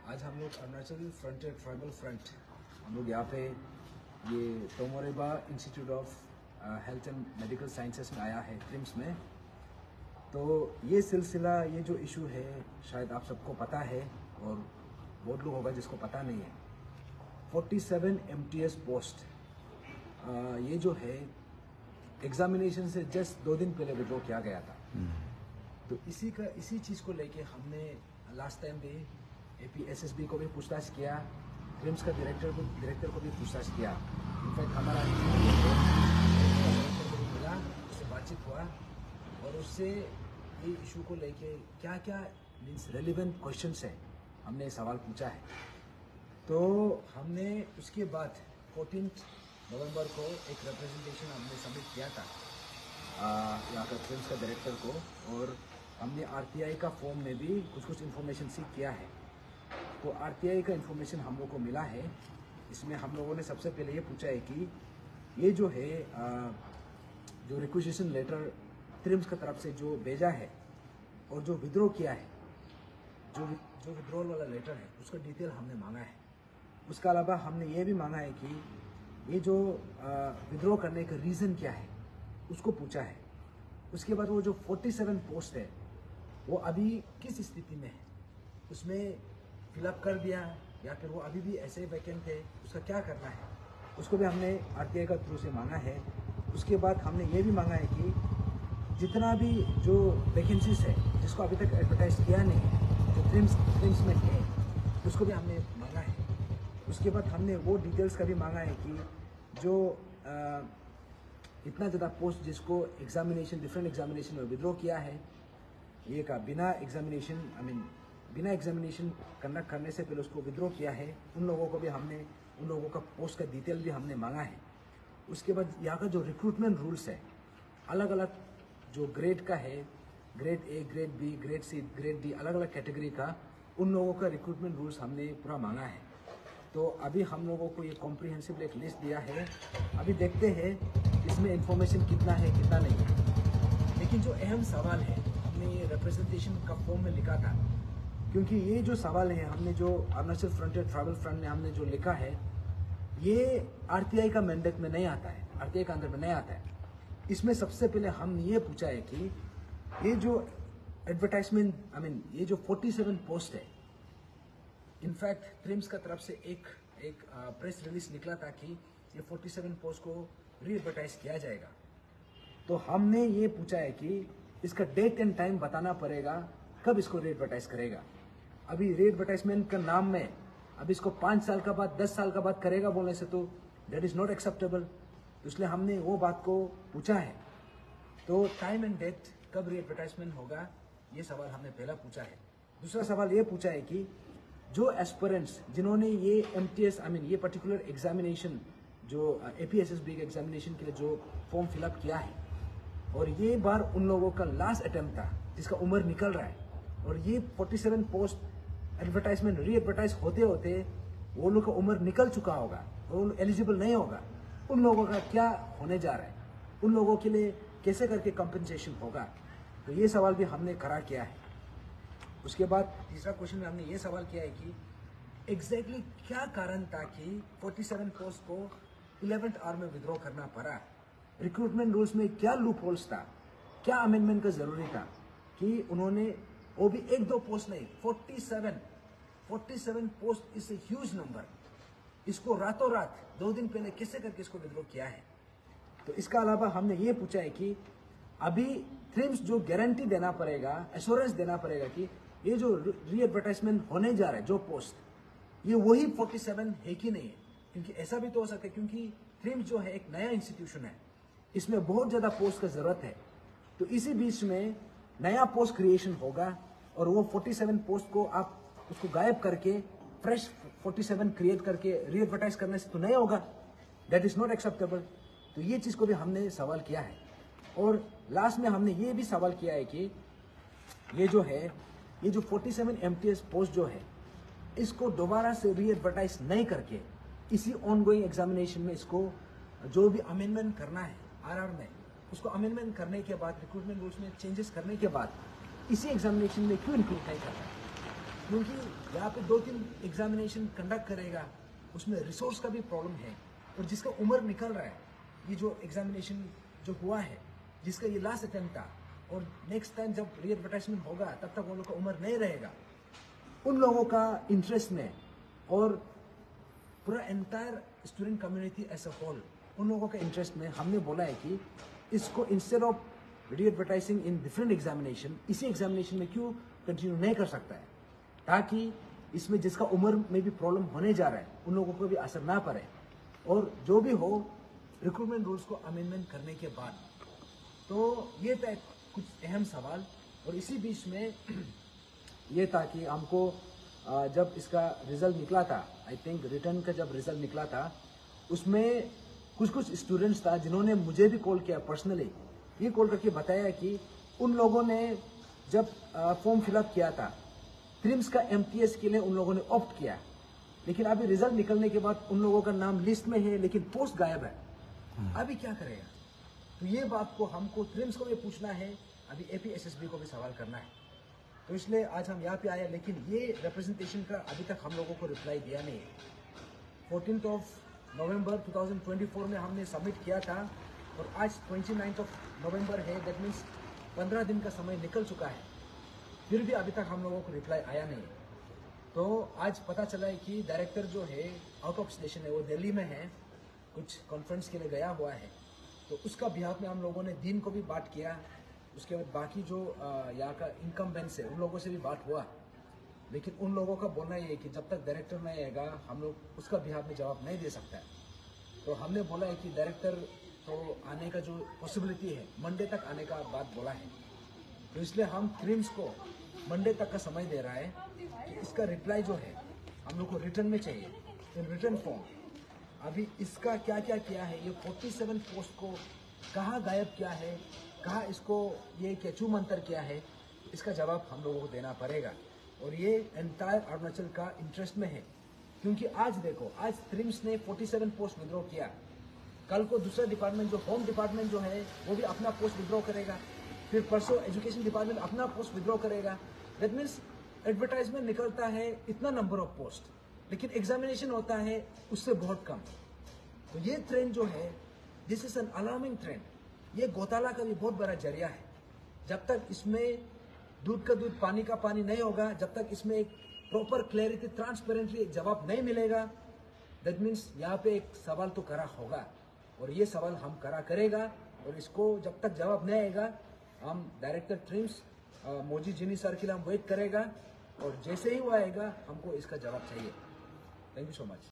आज हम लोग अरुणाचल फ्रंटियर ट्राइबल फ्रंट हम लोग यहाँ पे ये Tomo Riba institute of health and medical sciences में आया है ट्रिम्स में। तो ये सिलसिला, ये जो इशू है शायद आप सबको पता है और बहुत लोग होगा जिसको पता नहीं है। 47 MTS पोस्ट ये जो है एग्जामिनेशन से जस्ट 2 दिन पहले विड्रॉ किया गया था। तो इसी चीज़ को लेके हमने लास्ट टाइम भी APSSB को भी पूछताछ किया, ट्रिम्स का डायरेक्टर को भी पूछताछ किया। इनफैक्ट हमारा डायरेक्टर को भी मिला, उससे बातचीत हुआ और उससे ये इशू को लेके क्या क्या मीन्स रेलिवेंट क्वेश्चंस है हमने सवाल पूछा है। तो हमने उसके बाद 14 नवंबर को एक रिप्रेजेंटेशन हमने सबमिट किया था यहाँ का ट्रिम्स का डायरेक्टर को, और हमने RTI का फॉर्म में भी कुछ इन्फॉर्मेशन सीख किया है। तो RTI का इन्फॉर्मेशन हम लोग को मिला है। इसमें हम लोगों ने सबसे पहले ये पूछा है कि ये जो है जो रिक्वेजिशन लेटर ट्रिम्स की तरफ से जो भेजा है और जो विड्रॉ किया है, जो विड्रॉल वाला लेटर है उसका डिटेल हमने मांगा है। उसके अलावा हमने ये भी मांगा है कि ये जो विड्रॉ करने का रीज़न क्या है उसको पूछा है। उसके बाद वो जो 47 पोस्ट है वो अभी किस स्थिति में है, उसमें फिलअप कर दिया या फिर वो अभी भी ऐसे वैकेंट है, उसका क्या करना है, उसको भी हमने RTI का थ्रू से मांगा है। उसके बाद हमने ये भी मांगा है कि जितना भी जो वैकेंसीज है जिसको अभी तक एडवर्टाइज किया नहीं है, जो ट्रिम्स में है, उसको भी हमने मांगा है। उसके बाद हमने वो डिटेल्स का भी मांगा है कि जो इतना ज़्यादा पोस्ट जिसको डिफरेंट एग्जामिनेशन में विड्रॉ किया है, ये का बिना एग्जामिनेशन कंडक्ट करने से पहले उसको विड्रॉ किया है, उन लोगों को भी हमने उन लोगों का पोस्ट का डिटेल भी हमने मांगा है। उसके बाद यहाँ का जो रिक्रूटमेंट रूल्स है अलग अलग जो ग्रेड का है, grade A, grade B, grade C, grade D, अलग अलग कैटेगरी का, उन लोगों का रिक्रूटमेंट रूल्स हमने पूरा मांगा है। तो अभी हम लोगों को ये कॉम्प्रिहेंसिव एक लिस्ट दिया है। अभी देखते हैं इसमें इंफॉर्मेशन कितना है कितना नहीं है। लेकिन जो अहम सवाल है हमने ये रिप्रेजेंटेशन का फॉर्म में लिखा था, क्योंकि ये जो सवाल है हमने जो अरुणाचल फ्रंटियर ट्राइबल फ्रंट ने हमने जो लिखा है ये RTI का मैंडेट में नहीं आता है, RTI का अंदर में नहीं आता है। इसमें सबसे पहले हमने ये पूछा है कि ये जो एडवर्टाइजमेंट ये जो 47 पोस्ट है, इनफैक्ट ट्रिम्स का तरफ से एक प्रेस रिलीज निकला था कि ये 47 पोस्ट को री एडवर्टाइज किया जाएगा। तो हमने ये पूछा है कि इसका डेट एंड टाइम बताना पड़ेगा, कब इसको री एडवर्टाइज करेगा। अभी री एडवर्टाइजमेंट का नाम में अब इसको 5 साल का बाद 10 साल का बाद करेगा बोलने से तो दैट इज नॉट एक्सेप्टेबल। तो इसलिए हमने वो बात को पूछा है। तो टाइम एंड डेट कब री एडवर्टाइजमेंट होगा, ये सवाल हमने पहला पूछा है। दूसरा सवाल ये पूछा है कि जो एस्पिरेंट्स जिन्होंने ये MTS ये पर्टिकुलर एग्जामिनेशन जो APSSB के एग्जामिनेशन के लिए जो फॉर्म फिलअप किया है और ये बार उन लोगों का लास्ट अटेम्प्ट था जिसका उम्र निकल रहा है, और ये 47 पोस्ट एडवर्टाइजमेंट री एडवर्टाइज होते होते वो लोग का उम्र निकल चुका होगा और वो एलिजिबल नहीं होगा, उन लोगों का क्या होने जा रहा है, उन लोगों के लिए कैसे करके कंपनसेशन होगा। तो ये सवाल भी हमने खड़ा किया है। उसके बाद तीसरा क्वेश्चन में हमने ये सवाल किया है कि एग्जैक्टली क्या कारण था कि 47 पोस्ट को 11th आवर में विड्रॉ करना पड़ा, रिक्रूटमेंट रूल्स में क्या लूप होल्स था, क्या अमेंडमेंट का जरूरी था कि उन्होंने वो भी 1-2 पोस्ट नहीं 47 post is a huge number, इसको रातों रात 2 दिन पहले कैसे करके इसको विड्रॉ किया है। तो इसका अलावा हमने ये पूछा है कि अभी ट्रिम्स जो गारंटी देना पड़ेगा, एश्योरेंस देना पड़ेगा कि ये जो री एडवर्टाइजमेंट होने जा रहा है जो पोस्ट, ये वही 47 है कि नहीं है। क्योंकि ऐसा भी तो हो सकता है क्योंकि ट्रिम्स जो है एक नया इंस्टीट्यूशन है, इसमें बहुत ज्यादा पोस्ट का जरूरत है। तो इसी बीच में नया पोस्ट क्रिएशन होगा और वो 47 पोस्ट को आप उसको गायब करके फ्रेश 47 क्रिएट करके री एडवर्टाइज करने से तो नहीं होगा, दैट इज नॉट एक्सेप्टेबल। तो ये चीज को भी हमने सवाल किया है। और लास्ट में हमने ये भी सवाल किया है कि ये जो 47 MTS पोस्ट जो है इसको दोबारा से री एडवर्टाइज नहीं करके इसी ऑनगोइंग एग्जामिनेशन में इसको जो भी अमेंडमेंट करना है RR में, उसको अमेंडमेंट करने के बाद रिक्रूटमेंट रूल्स में चेंजेस करने के बाद इसी एग्जामिनेशन में क्यों इंक्लूड नहीं करना है। क्योंकि यहाँ पे 2-3 एग्जामिनेशन कंडक्ट करेगा, उसमें रिसोर्स का भी प्रॉब्लम है। और जिसका उम्र निकल रहा है, ये जो एग्जामिनेशन जो हुआ है, जिसका ये लास्ट अटेम्प्ट था, और नेक्स्ट टाइम जब री एडवर्टाइजमेंट होगा तब तक वो लोग का उम्र नहीं रहेगा, उन लोगों का इंटरेस्ट में और पूरा entire student community as a whole, उन लोगों के इंटरेस्ट में हमने बोला है कि इसको इंस्टेड ऑफ री एडवर्टाइजिंग इन डिफरेंट एग्जामिनेशन, इसी एग्जामिनेशन में क्यों कंटिन्यू नहीं कर सकता है, ताकि इसमें जिसका उम्र में भी प्रॉब्लम होने जा रहा है उन लोगों को भी असर ना पड़े। और जो भी हो रिक्रूटमेंट रूल्स को अमेंडमेंट करने के बाद, तो ये था कुछ अहम सवाल। और इसी बीच में ये था कि हमको जब इसका रिजल्ट निकला था, आई थिंक रिटर्न का जब रिजल्ट निकला था, उसमें कुछ स्टूडेंट्स था जिन्होंने मुझे भी कॉल किया पर्सनली, ये कॉल करके बताया कि उन लोगों ने जब फॉर्म फिलअप किया था ट्रिम्स का एमटीएस के लिए उन लोगों ने ऑप्ट किया, लेकिन अभी रिजल्ट निकलने के बाद उन लोगों का नाम लिस्ट में है लेकिन पोस्ट गायब है। अभी क्या करेगा? तो ये बात को हमको ट्रिम्स को भी पूछना है, अभी एपीएसएसबी को भी सवाल करना है। तो इसलिए आज हम यहाँ पे आए, लेकिन ये रिप्रेजेंटेशन का अभी तक हम लोगों को रिप्लाई दिया नहीं है। 14 नवंबर 2024 में हमने सबमिट किया था और आज 29 नवंबर है, दैट मीन्स 15 दिन का समय निकल चुका है, फिर भी अभी तक हम लोगों को रिप्लाई आया नहीं। तो आज पता चला है कि डायरेक्टर जो है आउट ऑफ स्टेशन है, वो दिल्ली में है, कुछ कॉन्फ्रेंस के लिए गया हुआ है। तो उसका बिहाफ में हम लोगों ने दिन को भी बात किया, उसके बाद बाकी जो यहाँ का इनकम्बेंस है उन लोगों से भी बात हुआ, लेकिन उन लोगों का बोलना ये है कि जब तक डायरेक्टर नहीं आएगा हम लोग उसका बिहाफ में जवाब नहीं दे सकता है। तो हमने बोला है कि डायरेक्टर तो आने का जो पॉसिबिलिटी है मंडे तक आने का बात बोला है। तो इसलिए हम ट्रिम्स को मंडे तक का समय दे रहा है कि इसका रिप्लाई जो है हम लोग को रिटर्न में चाहिए, इन रिटर्न फॉर्म। अभी इसका क्या क्या किया है, ये 47 पोस्ट को कहाँ गायब किया है, कहाँ इसको ये केचू मंतर किया है, इसका जवाब हम लोगों को देना पड़ेगा। और ये एंटायर अरुणाचल का इंटरेस्ट में है, क्योंकि आज देखो, आज ट्रिम्स ने 47 पोस्ट विड्रॉ किया, कल को दूसरा डिपार्टमेंट जो होम डिपार्टमेंट जो है वो भी अपना पोस्ट विड्रॉ करेगा, फिर परसों एजुकेशन डिपार्टमेंट अपना पोस्ट विड्रॉ करेगा। दैट मीन्स एडवर्टाइजमेंट निकलता है इतना नंबर ऑफ पोस्ट, लेकिन एग्जामिनेशन होता है उससे बहुत कम। तो ये ट्रेंड जो है, this is an alarming trend. ये घोटाला का भी बहुत बड़ा जरिया है। जब तक इसमें दूध का दूध पानी का पानी नहीं होगा, जब तक इसमें एक प्रॉपर क्लैरिटी ट्रांसपेरेंटली जवाब नहीं मिलेगा, दैट मीन्स यहाँ पे एक सवाल तो करा होगा, और ये सवाल हम करा करेगा। और इसको जब तक जवाब नहीं आएगा, हम director TRIMS Moji Jini sir के लिए हम वेट करेगा, और जैसे ही वो आएगा हमको इसका जवाब चाहिए। Thank you so much.